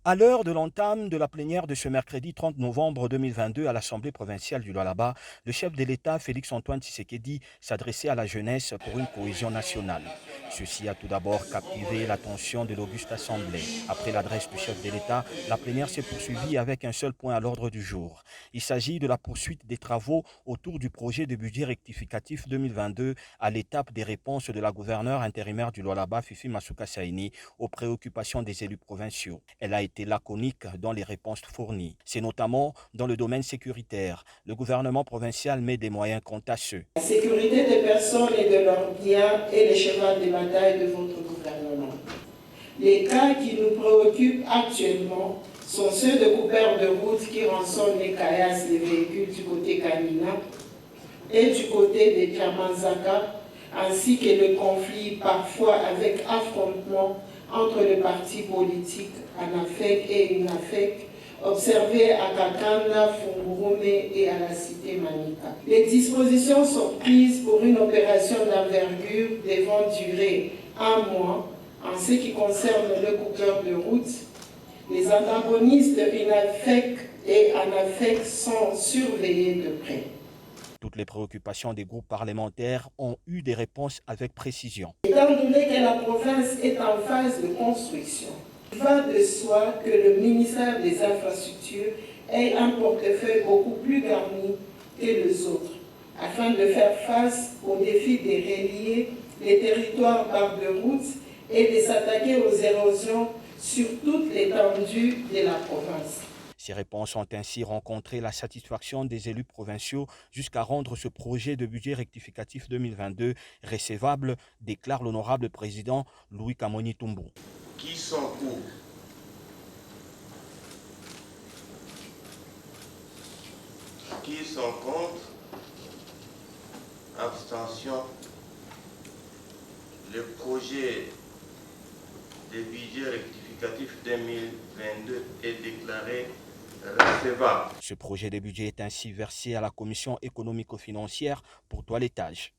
À l'heure de l'entame de la plénière de ce mercredi 30 novembre 2022 à l'Assemblée provinciale du Lualaba, le chef de l'État, Félix-Antoine Tshisekedi, s'adressait à la jeunesse pour une cohésion nationale. Ceci a tout d'abord captivé l'attention de l'auguste Assemblée. Après l'adresse du chef de l'État, la plénière s'est poursuivie avec un seul point à l'ordre du jour. Il s'agit de la poursuite des travaux autour du projet de budget rectificatif 2022 à l'étape des réponses de la gouverneure intérimaire du Lualaba, Fifi Masuka Saini, aux préoccupations des élus provinciaux. Elle a été laconique dans les réponses fournies. C'est notamment dans le domaine sécuritaire. Le gouvernement provincial met des moyens contagieux. La sécurité des personnes et de leurs biens est le cheval de bataille de votre gouvernement. Les cas qui nous préoccupent actuellement sont ceux de coupeurs de route qui rançonnent les caillasses des véhicules du côté Kanina et du côté des Diamanzaka, ainsi que le conflit parfois avec affrontement entre les partis politiques ANAFEC et UNAFEC, observé à Kakanda, Fungurume et à la cité Manika. Les dispositions sont prises pour une opération d'envergure devant durer un mois en ce qui concerne le coupeur de route. Les antagonistes UNAFEC et ANAFEC sont surveillés de près. Toutes les préoccupations des groupes parlementaires ont eu des réponses avec précision. Étant donné que la province est en phase de construction, il va de soi que le ministère des Infrastructures ait un portefeuille beaucoup plus garni que les autres, afin de faire face aux défis de relier les territoires par de route et de s'attaquer aux érosions sur toute l'étendue de la province. Ces réponses ont ainsi rencontré la satisfaction des élus provinciaux jusqu'à rendre ce projet de budget rectificatif 2022 recevable, déclare l'honorable président Louis Kamoni Toumbo. Qui sont pour? Qui sont contre? Abstention. Le projet de budget rectificatif 2022 est déclaré recevable. Ce projet de budget est ainsi versé à la Commission économico-financière pour toilettage.